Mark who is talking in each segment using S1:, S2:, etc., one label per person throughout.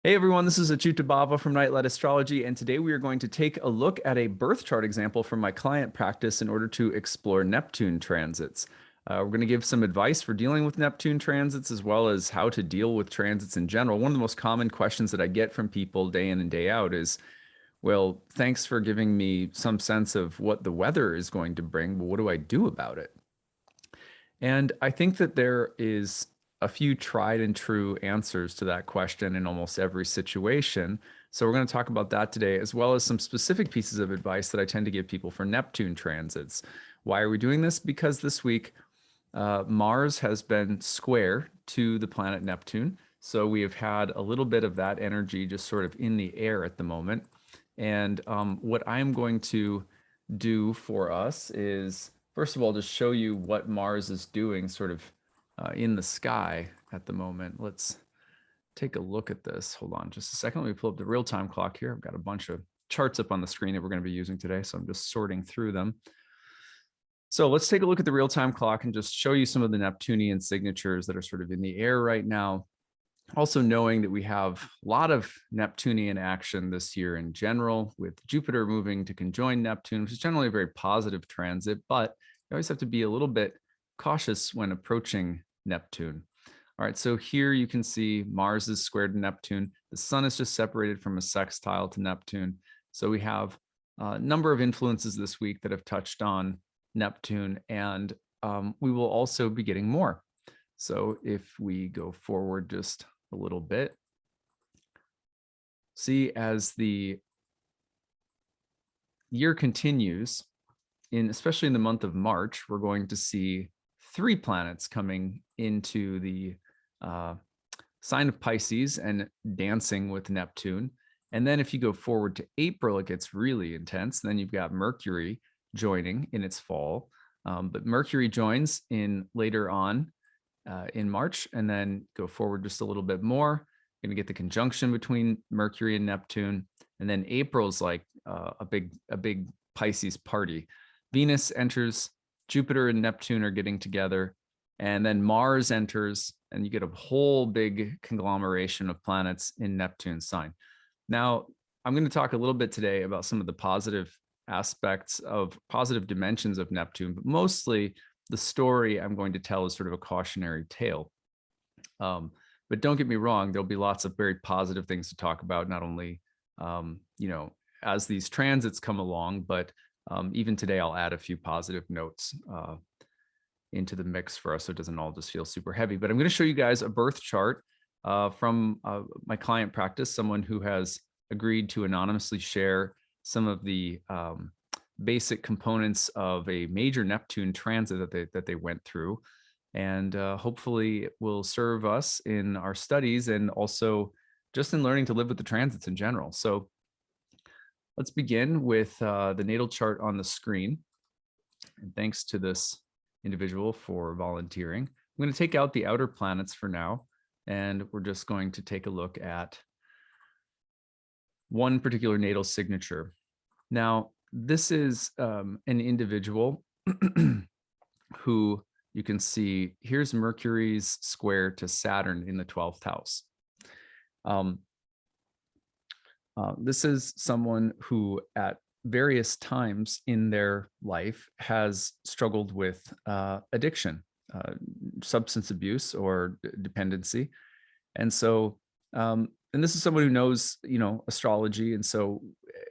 S1: Hey everyone, this is acyuta-bhava from Nightlight Astrology, and today we are going to take a look at a birth chart example from my client practice in order to explore Neptune transits. We're going to give some advice for dealing with Neptune transits as well as how to deal with transits in general. One of the most common questions that I get from people day in and day out is, well, thanks for giving me some sense of what the weather is going to bring, but what do I do about it? And I think that there is a few tried and true answers to that question in almost every situation. So we're going to talk about that today, as well as some specific pieces of advice that I tend to give people for Neptune transits. Why are we doing this? Because this week, Mars has been square to the planet Neptune. So we have had a little bit of that energy just sort of in the air at the moment. And what I'm going to do for us is, first of all, just show you what Mars is doing sort of in the sky at the moment. Let's take a look at this. Hold on just a second. Let me pull up the real-time clock here. I've got a bunch of charts up on the screen that we're going to be using today, so I'm just sorting through them. So let's take a look at the real-time clock and just show you some of the Neptunian signatures that are sort of in the air right now. Also knowing that we have a lot of Neptunian action this year in general, with Jupiter moving to conjoin Neptune, which is generally a very positive transit, but you always have to be a little bit cautious when approaching Neptune. All right, so here you can see Mars is squared to Neptune. The sun is just separated from a sextile to Neptune. So we have a number of influences this week that have touched on Neptune, and we will also be getting more. So if we go forward just a little bit, see as the year continues, especially in the month of March, we're going to see 3 planets coming into the sign of Pisces and dancing with Neptune. And then if you go forward to April, it gets really intense. Then you've got Mercury joining in its fall. But Mercury joins in later on in March, and then go forward just a little bit more. Going to get the conjunction between Mercury and Neptune. And then April's like a big Pisces party. Venus enters, Jupiter and Neptune are getting together, and then Mars enters, and you get a whole big conglomeration of planets in Neptune's sign. Now, I'm going to talk a little bit today about some of the positive aspects of positive dimensions of Neptune, but mostly the story I'm going to tell is sort of a cautionary tale. But don't get me wrong, there'll be lots of very positive things to talk about, not only, as these transits come along, but even today, I'll add a few positive notes into the mix for us so it doesn't all just feel super heavy. But I'm going to show you guys a birth chart from my client practice, someone who has agreed to anonymously share some of the basic components of a major Neptune transit that they went through. And hopefully it will serve us in our studies and also just in learning to live with the transits in general. So let's begin with the natal chart on the screen. And thanks to this individual for volunteering. I'm going to take out the outer planets for now, and we're just going to take a look at one particular natal signature. Now, this is an individual who you can see, here's Mercury's square to Saturn in the 12th house. This is someone who at various times in their life has struggled with addiction, substance abuse or dependency. And so, and this is someone who knows, astrology, and so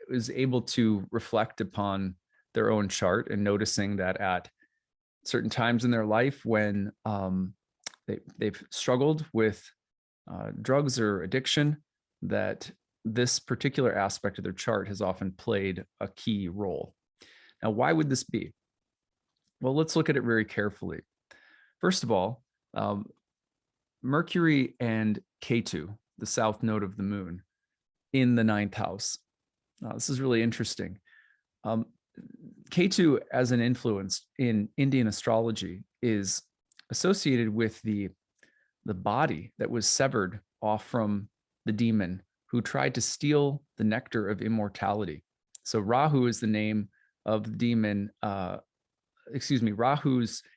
S1: is able to reflect upon their own chart and noticing that at certain times in their life when they've struggled with drugs or addiction, that this particular aspect of their chart has often played a key role. Now, why would this be? Well, let's look at it very carefully. First of all, Mercury and Ketu, the south node of the moon, in the 9th house. This is really interesting. Ketu, as an influence in Indian astrology, is associated with the body that was severed off from the demon who tried to steal the nectar of immortality. So Rahu is the name of the demon. Rahu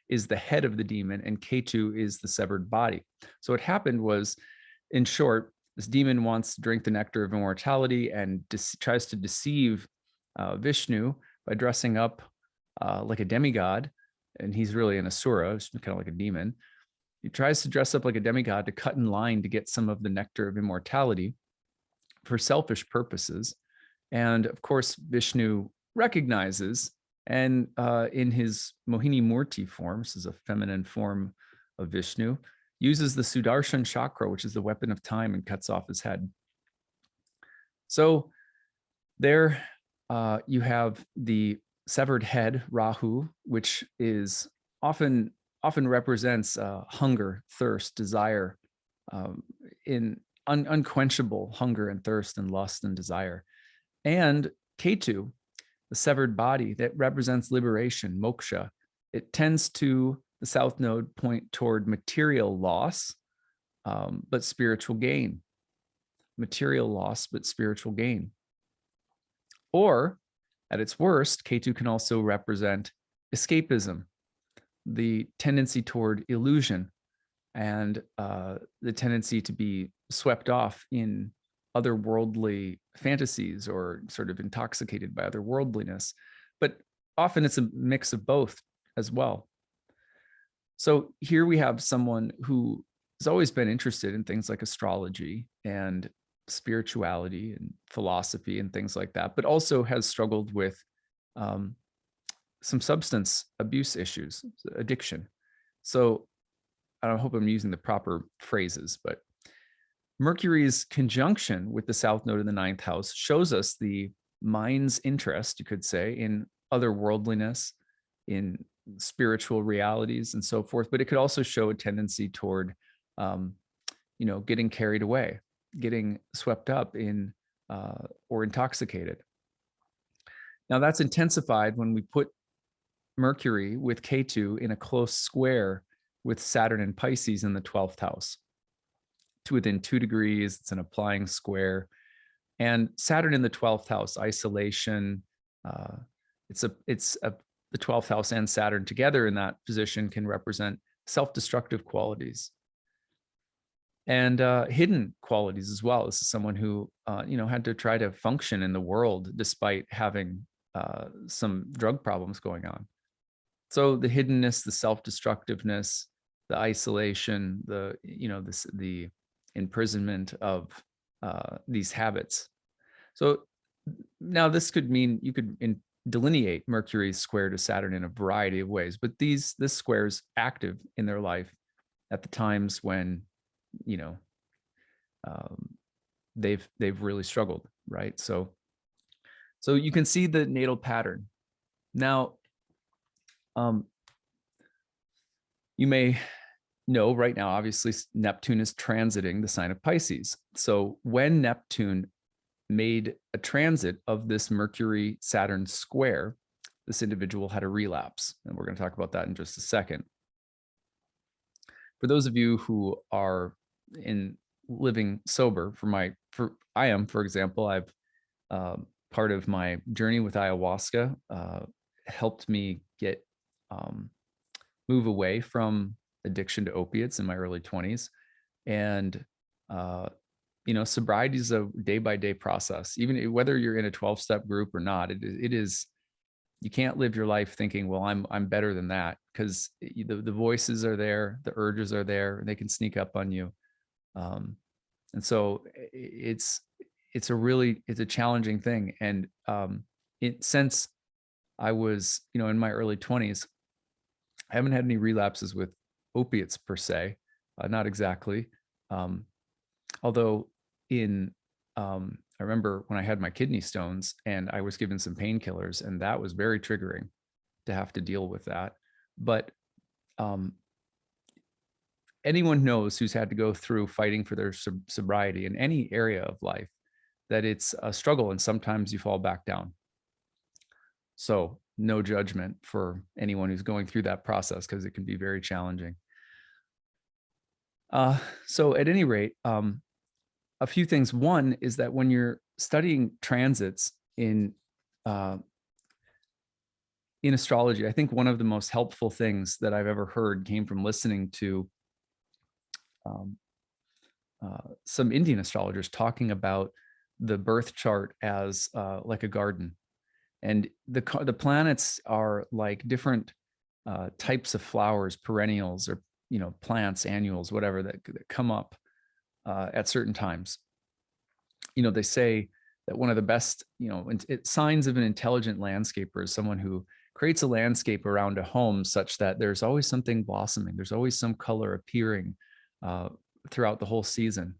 S1: is the head of the demon, and Ketu is the severed body. So what happened was, in short, This demon wants to drink the nectar of immortality and tries to deceive Vishnu by dressing up like a demigod, and he's really an asura, kind of like a demon. He tries to dress up like a demigod to cut in line to get some of the nectar of immortality for selfish purposes. And of course, Vishnu recognizes, and in his Mohini Murti form, this is a feminine form of Vishnu, uses the Sudarshan chakra, which is the weapon of time, and cuts off his head. So there you have the severed head, Rahu, which is often represents hunger, thirst, desire, in unquenchable hunger and thirst and lust and desire. And Ketu, the severed body, that represents liberation, moksha. It tends to, the south node, point toward material loss, but spiritual gain. Material loss, but spiritual gain. Or, at its worst, Ketu can also represent escapism, the tendency toward illusion, and the tendency to be swept off in otherworldly fantasies or sort of intoxicated by otherworldliness. But often it's a mix of both as well. So here we have someone who has always been interested in things like astrology and spirituality and philosophy and things like that, but also has struggled with some substance abuse issues, addiction. So I hope I'm using the proper phrases, but Mercury's conjunction with the south node in the 9th house shows us the mind's interest, you could say, in otherworldliness, in spiritual realities and so forth, but it could also show a tendency toward, getting carried away, getting swept up in or intoxicated. Now that's intensified when we put Mercury with Ketu in a close square with Saturn and Pisces in the 12th house. To within 2 degrees, it's an applying square. And Saturn in the 12th house, isolation, the 12th house and Saturn together in that position can represent self-destructive qualities and hidden qualities as well. This is someone who, had to try to function in the world despite having some drug problems going on. So the hiddenness, the self-destructiveness, the isolation, the imprisonment of these habits. So now this could mean you could delineate Mercury's square to Saturn in a variety of ways, but this square is active in their life at the times when, they've really struggled, right? So you can see the natal pattern. Now, you may know right now, obviously, Neptune is transiting the sign of Pisces. So when Neptune made a transit of this Mercury-Saturn square, this individual had a relapse. And we're going to talk about that in just a second. For those of you who are in living sober, I am, for example, I've part of my journey with ayahuasca helped me get move away from addiction to opiates in my early 20s. And, sobriety is a day-by-day process. Even whether you're in a 12-step group or not, it is, you can't live your life thinking, well, I'm better than that, because the voices are there, the urges are there, and they can sneak up on you. And so it's a challenging thing. And since I was, in my early 20s, I haven't had any relapses with opiates per se, not exactly. Although I remember when I had my kidney stones and I was given some painkillers, and that was very triggering to have to deal with that. But anyone knows who's had to go through fighting for their sobriety in any area of life, that it's a struggle and sometimes you fall back down. So no judgment for anyone who's going through that process, because it can be very challenging. So at any rate, a few things. One is that when you're studying transits in astrology, I think one of the most helpful things that I've ever heard came from listening to some Indian astrologers talking about the birth chart as like a garden, and the planets are like different types of flowers, perennials, or plants, annuals, whatever that come up at certain times. They say that one of the best signs of an intelligent landscaper is someone who creates a landscape around a home such that there's always something blossoming, there's always some color appearing throughout the whole season.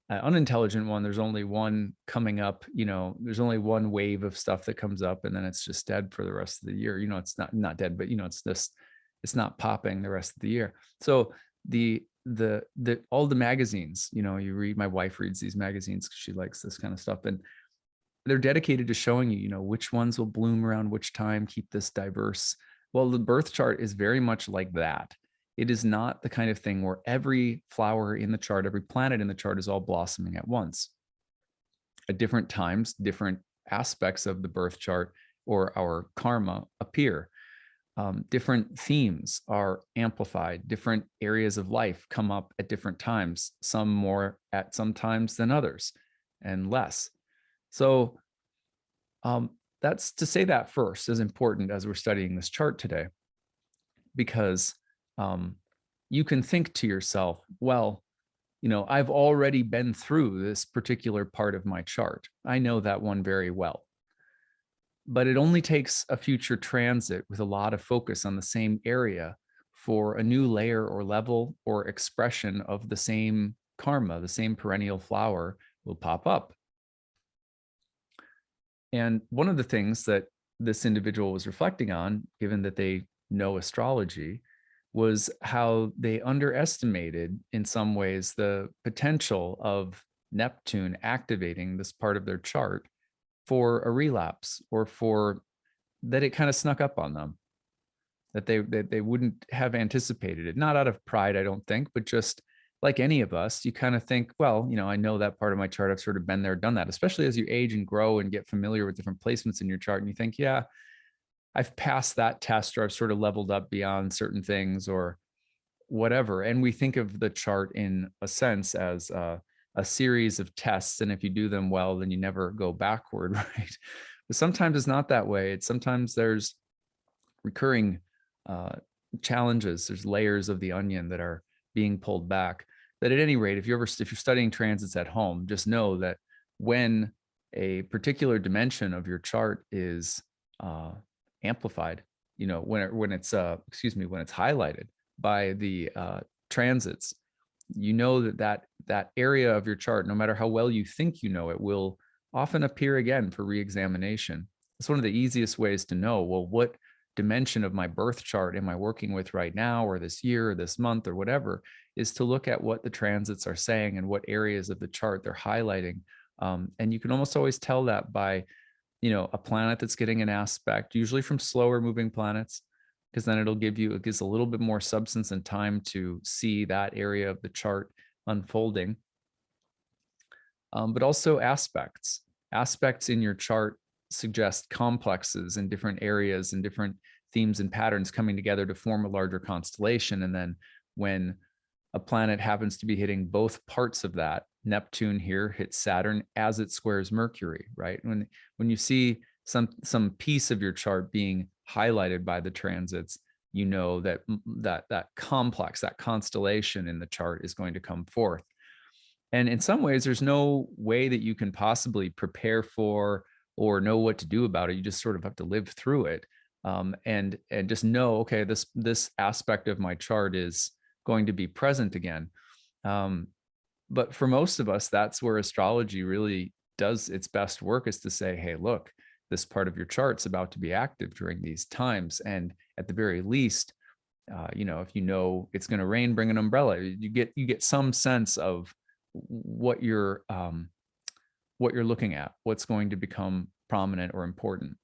S1: Unintelligent one, there's only one coming up, there's only one wave of stuff that comes up, and then it's just dead for the rest of the year. It's not dead, but it's not popping the rest of the year. So the all the magazines, you read, my wife reads these magazines because she likes this kind of stuff, and they're dedicated to showing you, which ones will bloom around which time, keep this diverse. Well, the birth chart is very much like that. It is not the kind of thing where every flower in the chart, every planet in the chart is all blossoming at once. At different times, different aspects of the birth chart or our karma appear. Different themes are amplified. Different areas of life come up at different times, some more at some times than others, and less. So that's to say that first is important as we're studying this chart today, because you can think to yourself, well, I've already been through this particular part of my chart. I know that one very well. But it only takes a future transit with a lot of focus on the same area for a new layer or level or expression of the same karma, the same perennial flower will pop up. And one of the things that this individual was reflecting on, given that they know astrology, was how they underestimated in some ways the potential of Neptune activating this part of their chart for a relapse, or for that it kind of snuck up on them, that they wouldn't have anticipated it. Not out of pride, I don't think, but just like any of us, you kind of think, well, I know that part of my chart, I've sort of been there, done that, especially as you age and grow and get familiar with different placements in your chart. And you think, yeah, I've passed that test, or I've sort of leveled up beyond certain things or whatever. And we think of the chart in a sense as a series of tests. And if you do them well, then you never go backward, right? But sometimes it's not that way. Sometimes there's recurring challenges. There's layers of the onion that are being pulled back. That at any rate, if you're studying transits at home, just know that when a particular dimension of your chart is amplified, when it's highlighted by the transits, that area of your chart, no matter how well you think it, will often appear again for re-examination. It's one of the easiest ways to know, well, what dimension of my birth chart am I working with right now, or this year, or this month, or whatever, is to look at what the transits are saying and what areas of the chart they're highlighting. And you can almost always tell that by, a planet that's getting an aspect, usually from slower moving planets, because then it gives a little bit more substance and time to see that area of the chart unfolding. But also aspects in your chart suggest complexes in different areas and different themes and patterns coming together to form a larger constellation. And then when a planet happens to be hitting both parts of that, Neptune here hits Saturn as it squares Mercury, right? When you see some piece of your chart being highlighted by the transits, that complex, that constellation in the chart is going to come forth. And in some ways, there's no way that you can possibly prepare for or know what to do about it. You just sort of have to live through it, and just know, okay, this aspect of my chart is going to be present again. But for most of us, that's where astrology really does its best work, is to say, hey, look, this part of your chart's about to be active during these times. And at the very least, if it's going to rain, bring an umbrella. You get some sense of what you're looking at, what's going to become prominent or important.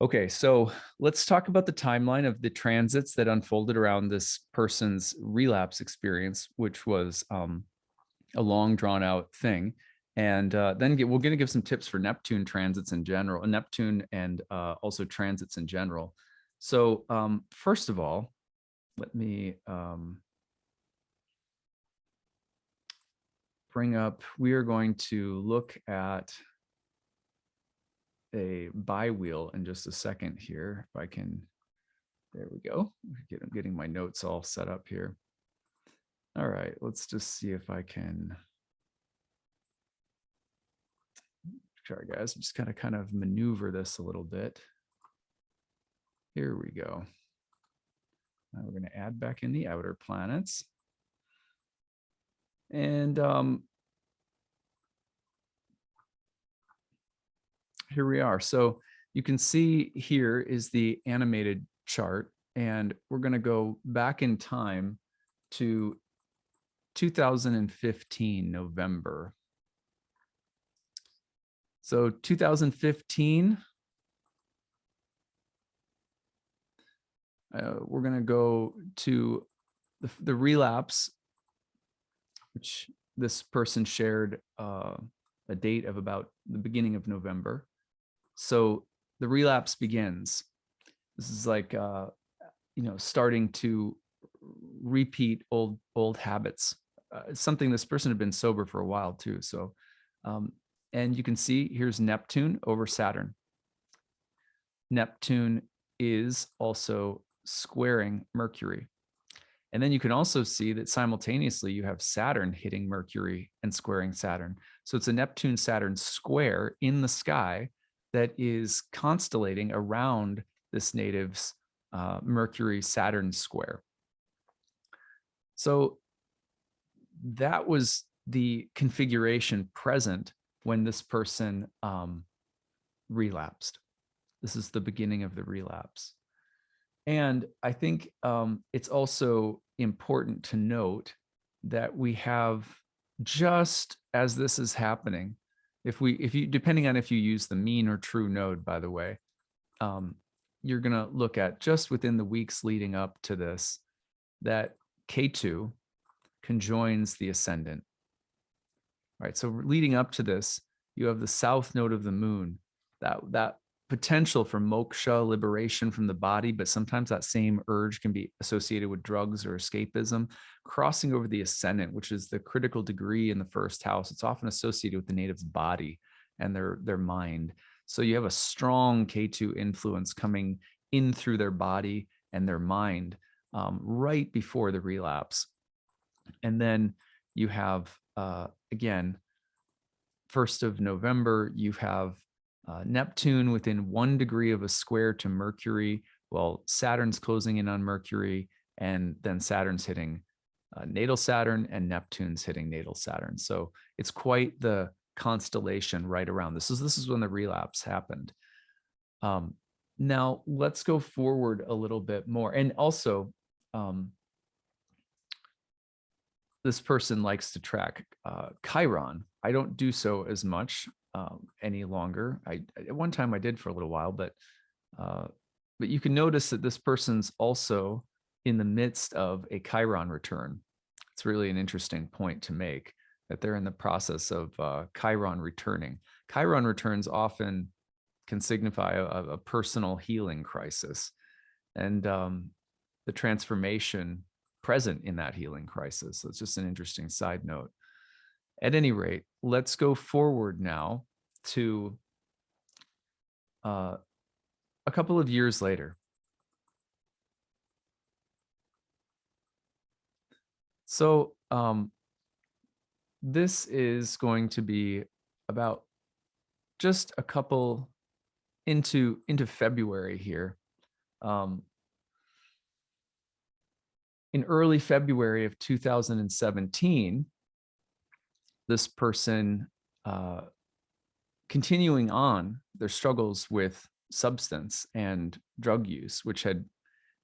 S1: Okay, so let's talk about the timeline of the transits that unfolded around this person's relapse experience, which was a long drawn out thing. And then we're going to give some tips for Neptune transits in general, Neptune and also transits in general. So first of all, let me bring up, we are going to look at a bi-wheel in just a second here. If I can, there we go. I'm getting my notes all set up here. All right, let's just see if I can. Sorry, guys, I'm just gonna kind of maneuver this a little bit. Here we go. Now we're gonna add back in the outer planets. And here we are. So you can see here is the animated chart, and we're gonna go back in time to 2015, November. So 2015, we're going to go to the relapse, which this person shared a date of about the beginning of November. So the relapse begins. This is like, starting to repeat old habits. Something this person had been sober for a while too. So, and you can see here's Neptune over Saturn. Neptune is also squaring Mercury. And then you can also see that simultaneously you have Saturn hitting Mercury and squaring Saturn. So it's a Neptune-Saturn square in the sky that is constellating around this native's Mercury-Saturn square. So that was the configuration present when this person relapsed. This is the beginning of the relapse. And I think it's also important to note that we have, just as this is happening, if you depending on if you use the mean or true node, by the way, you're going to look at just within the weeks leading up to this, that K2 conjoins the ascendant. Right. So leading up to this, you have the south node of the moon, that potential for moksha, liberation from the body, but sometimes that same urge can be associated with drugs or escapism, crossing over the ascendant, which is the critical degree in the first house. It's often associated with the native's body and their mind. So you have a strong K2 influence coming in through their body and their mind right before the relapse. And then you have, again, 1st of November, you have Neptune within 1 degree of a square to Mercury, while Saturn's closing in on Mercury, and then Saturn's hitting natal Saturn and Neptune's hitting natal Saturn. So it's quite the constellation right around this. This is when the relapse happened. Now let's go forward a little bit more. And also, this person likes to track Chiron. I don't do so as much any longer. At one time I did for a little while, but you can notice that this person's also in the midst of a Chiron return. It's really an interesting point to make, that they're in the process of Chiron returning. Chiron returns often can signify a personal healing crisis, and the transformation present in that healing crisis. So it's just an interesting side note. At any rate, let's go forward now to a couple of years later. So this is going to be about just a couple into February here. In early February of 2017, this person continuing on their struggles with substance and drug use, which had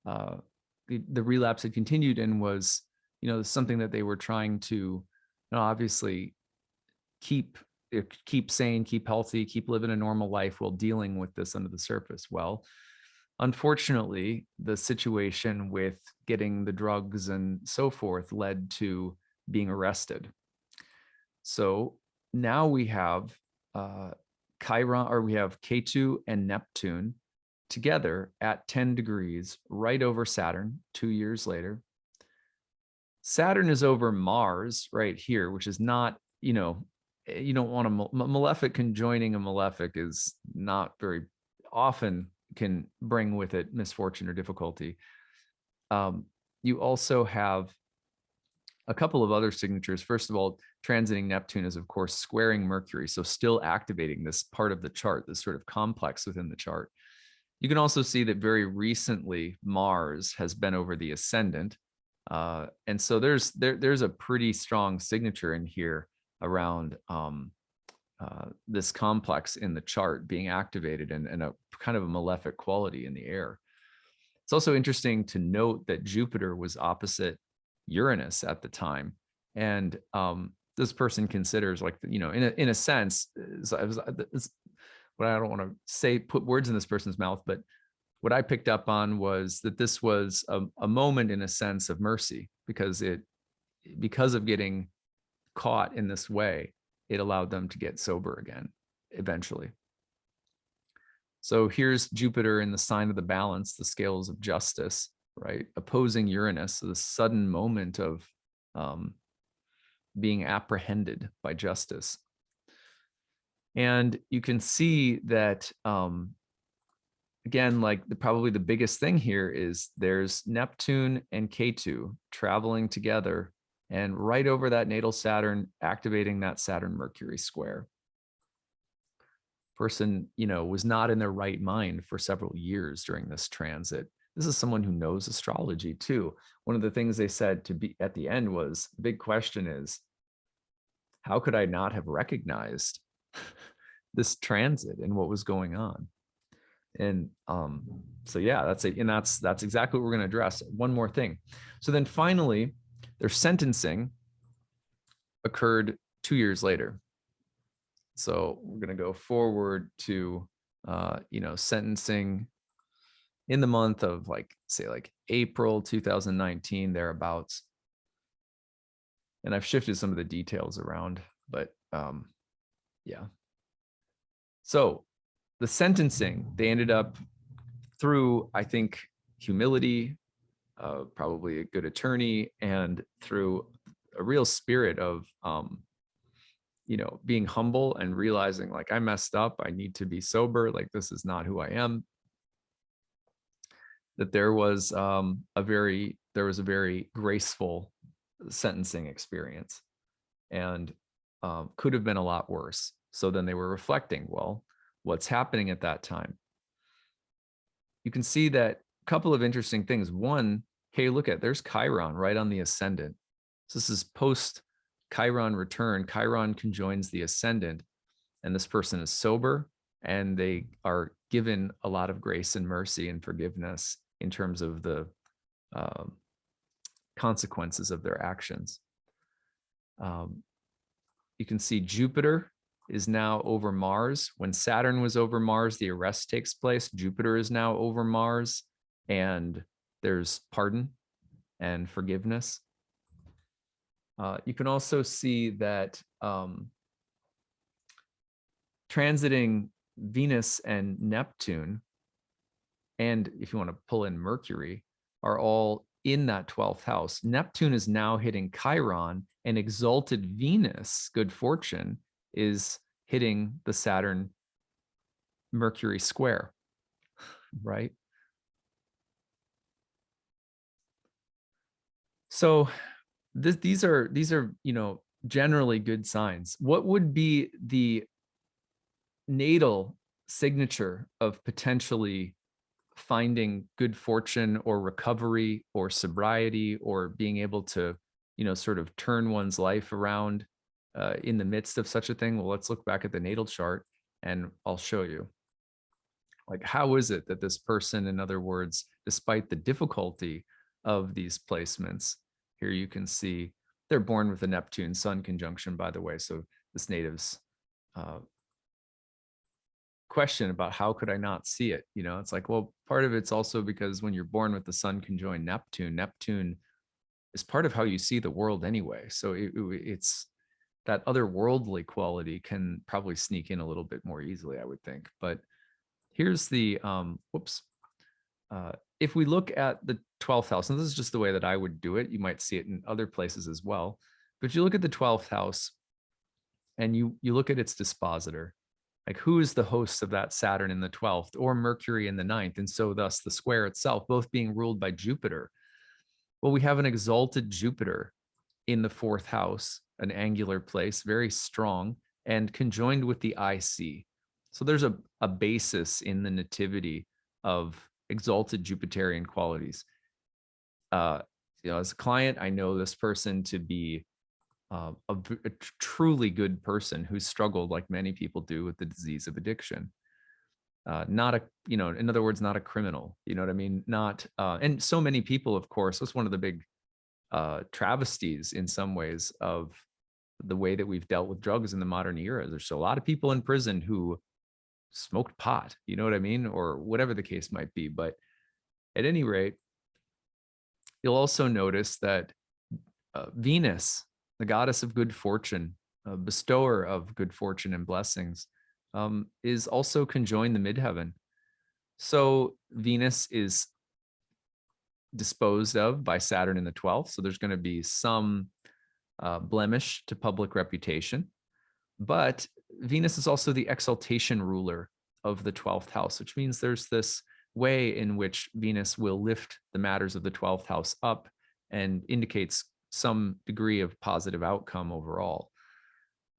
S1: the relapse had continued and was, something that they were trying to, obviously keep sane, keep healthy, keep living a normal life while dealing with this under the surface. Well, unfortunately, the situation with getting the drugs and so forth led to being arrested. So now we have Chiron, or we have K2 and Neptune together at 10 degrees right over Saturn 2 years later. Saturn is over Mars right here, which is not you know, you don't want a malefic conjoining a malefic is not very often can bring with it misfortune or difficulty. You also have a couple of other signatures. First of all, transiting Neptune is, of course, squaring Mercury. So still activating this part of the chart, this sort of complex within the chart. You can also see that very recently Mars has been over the ascendant. And so there's a pretty strong signature in here around this complex in the chart being activated and a kind of a malefic quality in the air. It's also interesting to note that Jupiter was opposite Uranus at the time. And this person considers, like, you know, in a sense, what I don't want to say, put words in this person's mouth, but what I picked up on was that this was a moment in a sense of mercy, because of getting caught in this way, it allowed them to get sober again eventually. So here's Jupiter in the sign of the balance, the scales of justice, right? Opposing Uranus, so the sudden moment of being apprehended by justice. And you can see that, again, like probably the biggest thing here is there's Neptune and Ketu traveling together, and right over that natal Saturn, activating that Saturn-Mercury square. Person, you know, was not in their right mind for several years during this transit. This is someone who knows astrology too. One of the things they said to be at the end was, the big question is, how could I not have recognized this transit and what was going on? And so yeah, that's exactly what we're going to address. One more thing. So then finally, their sentencing occurred 2 years later. So we're going to go forward to, you know, sentencing in the month of, like, say, like April 2019, thereabouts. And I've shifted some of the details around, but yeah. So the sentencing, they ended up through, I think, humility, probably a good attorney, and through a real spirit of, you know, being humble and realizing, like, I messed up, I need to be sober, like, this is not who I am. That there was a very graceful sentencing experience, and could have been a lot worse. So then they were reflecting, well, what's happening at that time? You can see that a couple of interesting things. One, hey, look at, there's Chiron right on the ascendant. So this is post Chiron return. Chiron conjoins the ascendant, and this person is sober, and they are given a lot of grace and mercy and forgiveness in terms of the consequences of their actions. You can see Jupiter is now over Mars. When Saturn was over Mars, the arrest takes place. Jupiter is now over Mars, and there's pardon and forgiveness. You can also see that transiting Venus and Neptune, and if you want to pull in Mercury, are all in that 12th house. Neptune is now hitting Chiron, and exalted Venus, good fortune, is hitting the Saturn Mercury square, right? So these are, you know, generally good signs. What would be the natal signature of potentially finding good fortune or recovery or sobriety, or being able to, you know, sort of turn one's life around in the midst of such a thing? Well, let's look back at the natal chart, and I'll show you. Like, how is it that this person, in other words, despite the difficulty of these placements, here you can see they're born with a Neptune Sun conjunction, by the way. So this native's question about how could I not see it? You know, it's like, well, part of it's also because when you're born with the Sun conjoined Neptune, Neptune is part of how you see the world anyway. So it's that otherworldly quality can probably sneak in a little bit more easily, I would think. But here's the, if we look at the 12th house, and this is just the way that I would do it, you might see it in other places as well. But if you look at the 12th house, and you look at its dispositor, like who is the host of that Saturn in the 12th or Mercury in the ninth, and so thus the square itself, both being ruled by Jupiter. Well, we have an exalted Jupiter in the fourth house, an angular place, very strong, and conjoined with the IC. So there's a basis in the nativity of exalted Jupiterian qualities. As a client, I know this person to be a truly good person who's struggled, like many people do, with the disease of addiction. Not a, in other words, not a criminal. You know what I mean? Not, and so many people, of course, that's one of the big travesties in some ways of the way that we've dealt with drugs in the modern era. There's a lot of people in prison who smoked pot, you know what I mean? Or whatever the case might be. But at any rate, you'll also notice that Venus, the goddess of good fortune, bestower of good fortune and blessings, is also conjoined the midheaven. So Venus is disposed of by Saturn in the 12th. So there's going to be some blemish to public reputation. But Venus is also the exaltation ruler of the 12th house, which means there's this way in which Venus will lift the matters of the 12th house up and indicates some degree of positive outcome overall.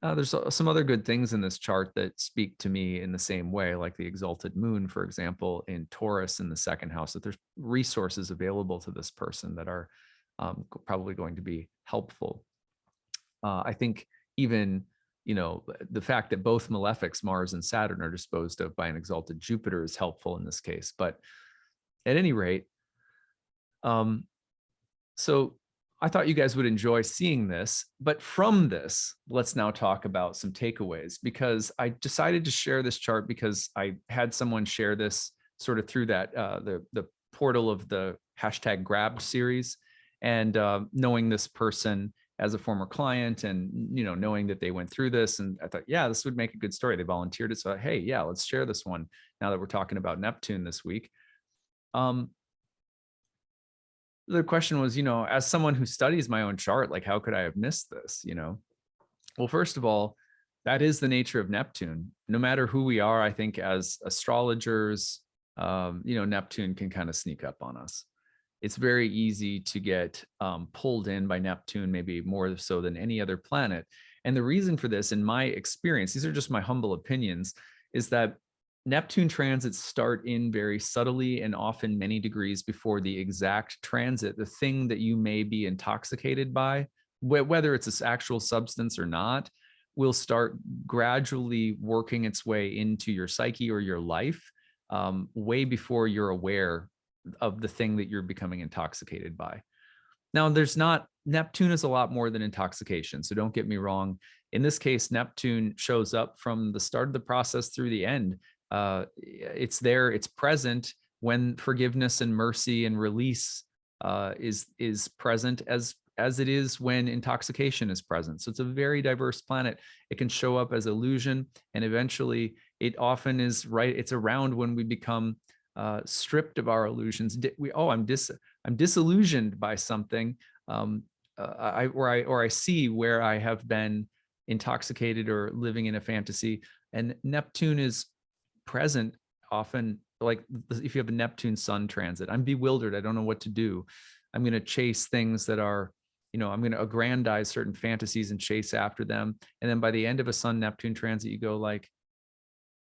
S1: There's some other good things in this chart that speak to me in the same way, like the exalted moon, for example, in Taurus in the second house, that there's resources available to this person that are probably going to be helpful. I think even, the fact that both malefics, Mars and Saturn, are disposed of by an exalted Jupiter is helpful in this case. But at any rate, so I thought you guys would enjoy seeing this, but from this, let's now talk about some takeaways, because I decided to share this chart because I had someone share this sort of through that, the portal of the hashtag grabbed series. And knowing this person as a former client and, knowing that they went through this, and I thought, yeah, this would make a good story. They volunteered it. So, hey, yeah, let's share this one now that we're talking about Neptune this week. The question was, as someone who studies my own chart, like, how could I have missed this? Well, first of all, that is the nature of Neptune. No matter who we are, I think as astrologers, Neptune can kind of sneak up on us. It's very easy to get pulled in by Neptune, maybe more so than any other planet. And the reason for this, in my experience, these are just my humble opinions, is that Neptune transits start in very subtly and often many degrees before the exact transit, the thing that you may be intoxicated by, whether it's this actual substance or not, will start gradually working its way into your psyche or your life way before you're aware of the thing that you're becoming intoxicated by. Now, Neptune is a lot more than intoxication. So don't get me wrong. In this case, Neptune shows up from the start of the process through the end. It's there, it's present when forgiveness and mercy and release is present as it is when intoxication is present. So it's a very diverse planet. It can show up as illusion, and eventually it often is it's around when we become stripped of our illusions. I'm disillusioned by something, I see where I have been intoxicated or living in a fantasy, and Neptune is present often. Like if you have a Neptune Sun transit, I'm bewildered. I don't know what to do. I'm going to chase things that are, I'm going to aggrandize certain fantasies and chase after them. And then by the end of a Sun Neptune transit, you go like,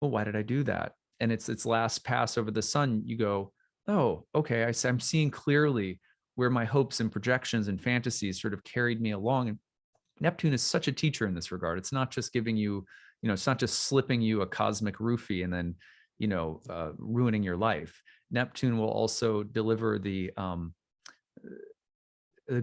S1: well, why did I do that? And its last pass over the sun, you go, oh, okay, I'm seeing clearly where my hopes and projections and fantasies sort of carried me along. And Neptune is such a teacher in this regard. It's not just giving you, it's not just slipping you a cosmic roofie and then, ruining your life. Neptune will also deliver the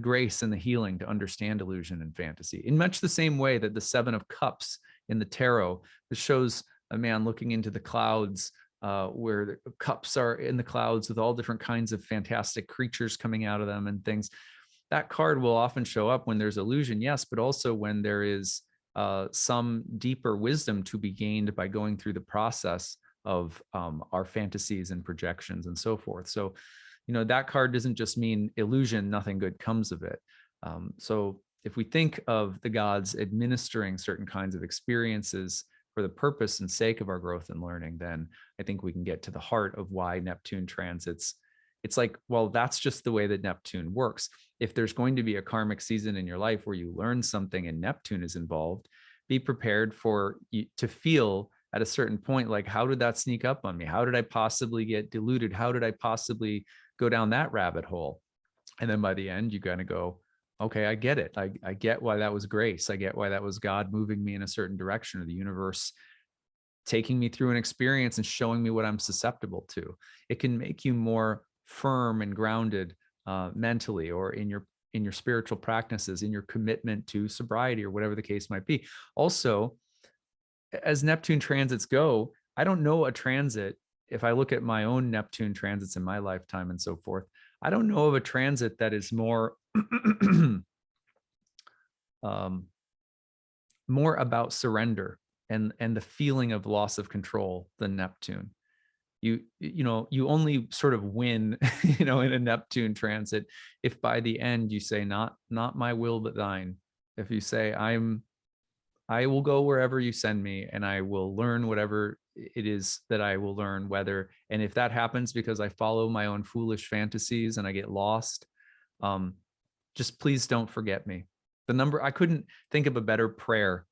S1: grace and the healing to understand illusion and fantasy in much the same way that the Seven of Cups in the tarot shows a man looking into the clouds, where the cups are in the clouds with all different kinds of fantastic creatures coming out of them and things. That card will often show up when there's illusion, yes, but also when there is some deeper wisdom to be gained by going through the process of our fantasies and projections and so forth. So, that card doesn't just mean illusion, nothing good comes of it. So if we think of the gods administering certain kinds of experiences for the purpose and sake of our growth and learning, then I think we can get to the heart of why Neptune transits. It's like, well, that's just the way that Neptune works. If there's going to be a karmic season in your life where you learn something and Neptune is involved, be prepared for you to feel at a certain point, like, how did that sneak up on me? How did I possibly get deluded? How did I possibly go down that rabbit hole? And then by the end, you kind of go, okay, I get it. I get why that was grace. I get why that was God moving me in a certain direction, or the universe taking me through an experience and showing me what I'm susceptible to. It can make you more firm and grounded mentally, or in your spiritual practices, in your commitment to sobriety, or whatever the case might be. Also, as Neptune transits go, I don't know a transit. If I look at my own Neptune transits in my lifetime and so forth, I don't know of a transit that is more more about surrender and the feeling of loss of control than Neptune. You only sort of win, in a Neptune transit if by the end you say, not my will but thine. If you say, I will go wherever you send me, and I will learn whatever it is that I will learn, and if that happens because I follow my own foolish fantasies and I get lost, just please don't forget me. I couldn't think of a better prayer.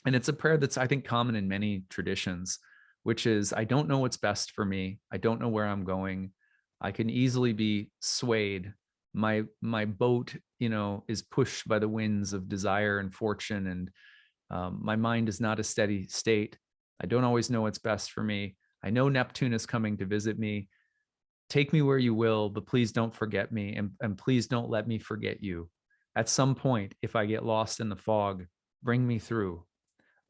S1: And it's a prayer that's, I think, common in many traditions, which is, I don't know what's best for me. I don't know where I'm going. I can easily be swayed. My boat, is pushed by the winds of desire and fortune, and my mind is not a steady state. I don't always know what's best for me. I know Neptune is coming to visit me. Take me where you will, but please don't forget me, and please don't let me forget you. At some point, if I get lost in the fog, bring me through.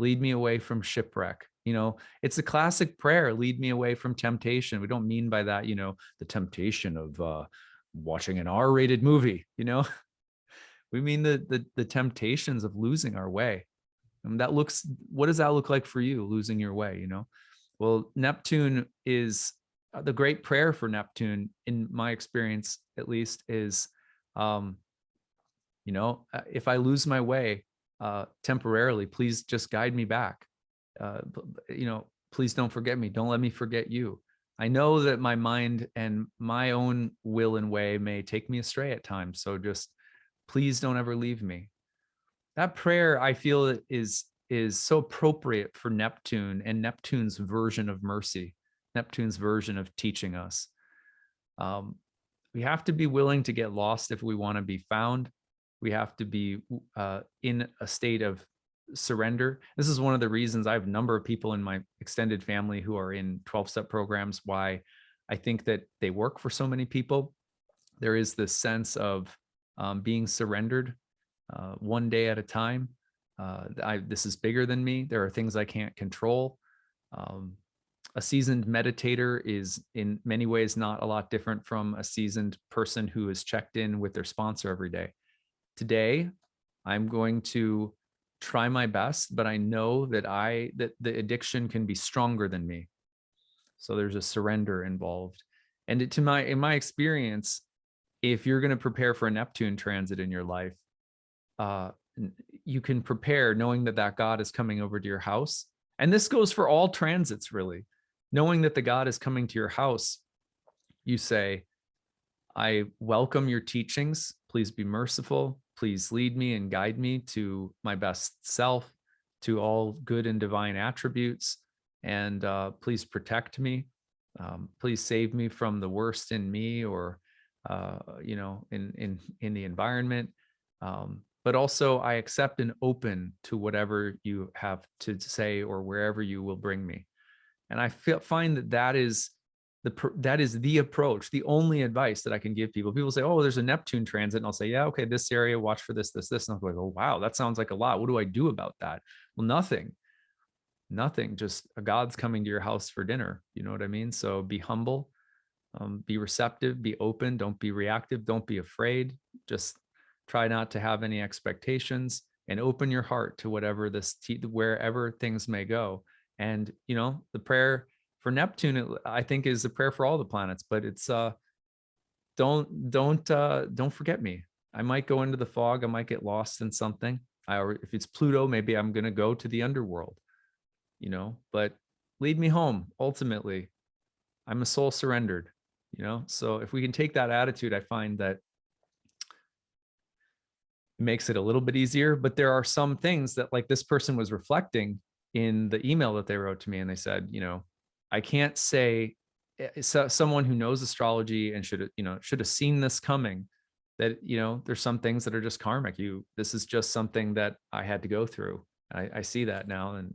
S1: Lead me away from shipwreck. It's a classic prayer, lead me away from temptation. We don't mean by that, the temptation of watching an R-rated movie, we mean the temptations of losing our way. And what does that look like for you, losing your way, Well, Neptune is the great prayer for Neptune, in my experience, at least, is, if I lose my way temporarily, please just guide me back. Please don't forget me. Don't let me forget you. I know that my mind and my own will and way may take me astray at times. So just please don't ever leave me. That prayer, I feel, is so appropriate for Neptune and Neptune's version of mercy, Neptune's version of teaching us. We have to be willing to get lost if we want to be found. We have to be in a state of surrender. This is one of the reasons I have a number of people in my extended family who are in 12-step programs, why I think that they work for so many people. There is this sense of being surrendered one day at a time. This is bigger than me. There are things I can't control. A seasoned meditator is in many ways not a lot different from a seasoned person who is checked in with their sponsor every day. Today, I'm going to try my best, but I know that the addiction can be stronger than me. So there's a surrender involved. And in my experience, if you're going to prepare for a Neptune transit in your life, you can prepare knowing that God is coming over to your house. And this goes for all transits, really. Knowing that the God is coming to your house, you say, I welcome your teachings. Please be merciful. Please lead me and guide me to my best self, to all good and divine attributes. And please protect me. Please save me from the worst in me, or in the environment. But also, I accept and open to whatever you have to say, or wherever you will bring me. And I find that is the approach, the only advice that I can give people. People say, oh, there's a Neptune transit. And I'll say, yeah, okay, this area, watch for this. And I'm like, oh, wow, that sounds like a lot. What do I do about that? Well, nothing. Just a God's coming to your house for dinner. You know what I mean? So be humble, be receptive, be open. Don't be reactive. Don't be afraid. Just try not to have any expectations, and open your heart to wherever things may go. And, the prayer for Neptune, I think, is a prayer for all the planets, but it's don't forget me. I might go into the fog. I might get lost in something. If it's Pluto, maybe I'm going to go to the underworld, but lead me home. Ultimately, I'm a soul surrendered, So if we can take that attitude, I find that it makes it a little bit easier. But there are some things that, like, this person was reflecting in the email that they wrote to me, and they said, I can't say, someone who knows astrology and should have seen this coming, that there's some things that are just karmic. This is just something that I had to go through. I see that now, and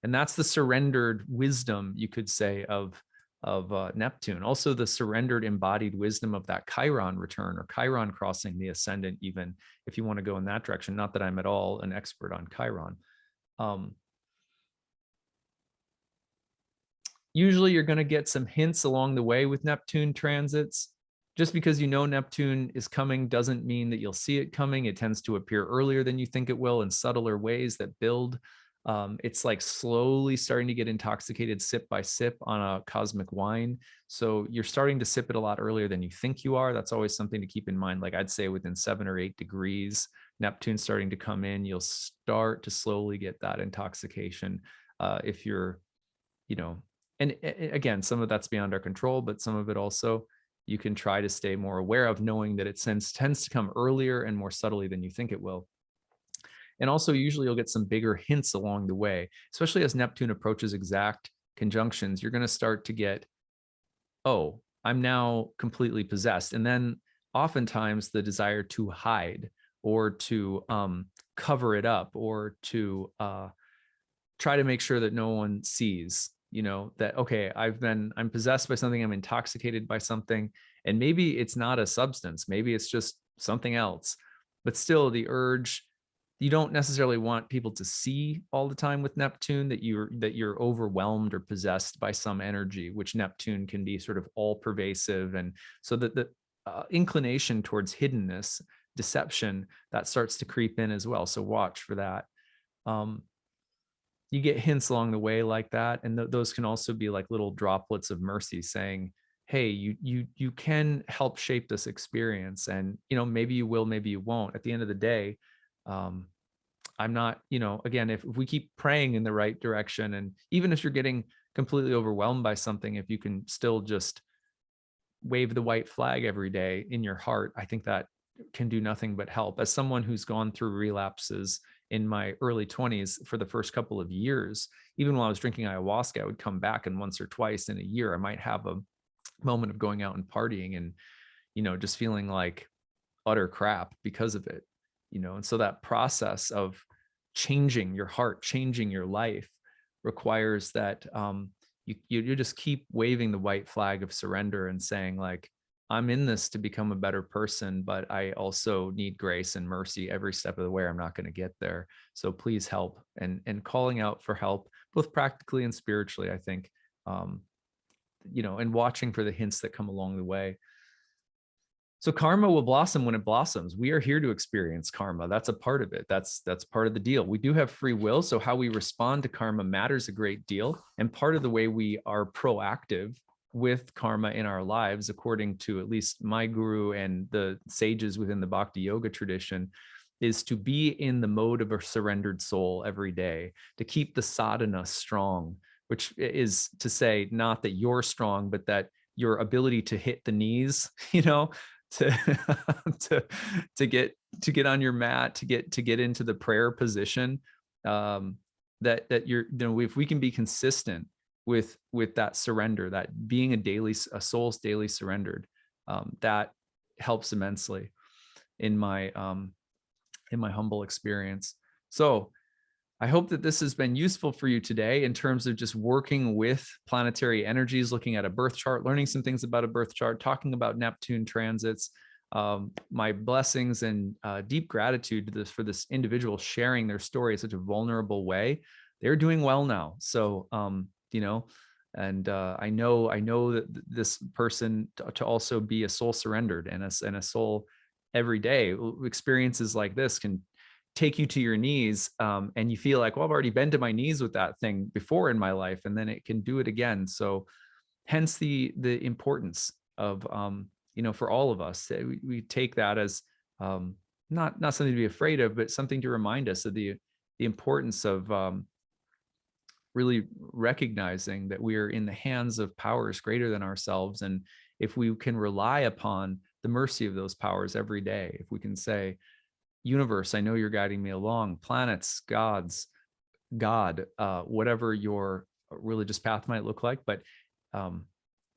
S1: and that's the surrendered wisdom, you could say, of Neptune. Also the surrendered embodied wisdom of that Chiron return, or Chiron crossing the ascendant, even if you want to go in that direction. Not that I'm at all an expert on Chiron. Usually you're going to get some hints along the way with Neptune transits. Just because Neptune is coming doesn't mean that you'll see it coming. It tends to appear earlier than you think it will in subtler ways that build. It's like slowly starting to get intoxicated sip by sip on a cosmic wine. So you're starting to sip it a lot earlier than you think you are. That's always something to keep in mind. Like, I'd say within 7 or 8 degrees, Neptune's starting to come in, you'll start to slowly get that intoxication. If you're, and again, some of that's beyond our control, but some of it also you can try to stay more aware of, knowing that it tends to come earlier and more subtly than you think it will. And also, usually you'll get some bigger hints along the way, especially as Neptune approaches exact conjunctions. You're going to start to get, oh, I'm now completely possessed. And then oftentimes the desire to hide, or to cover it up, or to try to make sure that no one sees, that, okay, I'm possessed by something, I'm intoxicated by something, and maybe it's not a substance, maybe it's just something else. But still, the urge, you don't necessarily want people to see all the time with Neptune that you're overwhelmed or possessed by some energy, which Neptune can be sort of all pervasive. And so that the inclination towards hiddenness, deception, that starts to creep in as well. So watch for that. You get hints along the way like that, and those can also be like little droplets of mercy saying, hey, you can help shape this experience, and maybe you will, maybe you won't. At the end of the day, I'm not, again, if we keep praying in the right direction, and even if you're getting completely overwhelmed by something, if you can still just wave the white flag every day in your heart, I think that can do nothing but help. As someone who's gone through relapses in my early 20s for the first couple of years, even while I was drinking ayahuasca, I would come back, and once or twice in a year, I might have a moment of going out and partying and, just feeling like utter crap because of it, and so that process of changing your heart, changing your life, requires that you just keep waving the white flag of surrender and saying, like, I'm in this to become a better person, but I also need grace and mercy every step of the way. I'm not going to get there. So please help, and calling out for help, both practically and spiritually, I think, and watching for the hints that come along the way. So karma will blossom when it blossoms. We are here to experience karma. That's a part of it. That's part of the deal. We do have free will. So how we respond to karma matters a great deal. And part of the way we are proactive with karma in our lives, according to at least my guru and the sages within the Bhakti yoga tradition, is to be in the mode of a surrendered soul every day, to keep the sadhana strong, which is to say, not that you're strong, but that your ability to hit the knees, to get on your mat, to get into the prayer position, that you're, if we can be consistent with that surrender, that being a soul's daily surrendered, that helps immensely in my humble experience. So I hope that this has been useful for you today in terms of just working with planetary energies, looking at a birth chart, learning some things about a birth chart, talking about Neptune transits. My blessings and deep gratitude for this individual sharing their story in such a vulnerable way. They're doing well now. So, and I know that this person to also be a soul surrendered and a soul every day. Experiences like this can take you to your knees, and you feel like, well, I've already been to my knees with that thing before in my life, and then it can do it again. So hence the importance of, for all of us, we take that as not something to be afraid of, but something to remind us of the importance of really recognizing that we are in the hands of powers greater than ourselves. And if we can rely upon the mercy of those powers every day, if we can say, universe, I know you're guiding me along, planets, gods, God, whatever your religious path might look like. But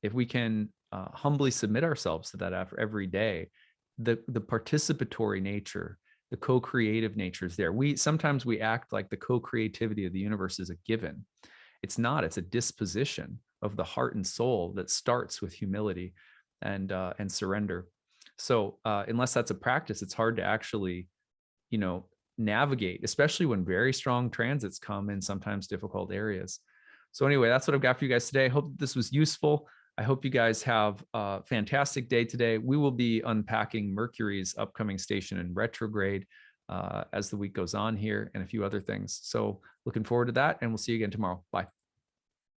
S1: if we can humbly submit ourselves to that every day, the participatory nature, the co-creative nature is there. Sometimes we act like the co-creativity of the universe is a given. It's not. It's a disposition of the heart and soul that starts with humility and surrender. So unless that's a practice, it's hard to actually, navigate, especially when very strong transits come in sometimes difficult areas. So anyway, that's what I've got for you guys today. I hope this was useful. I hope you guys have a fantastic day today. We will be unpacking Mercury's upcoming station in retrograde as the week goes on here, and a few other things. So looking forward to that, and we'll see you again tomorrow. Bye.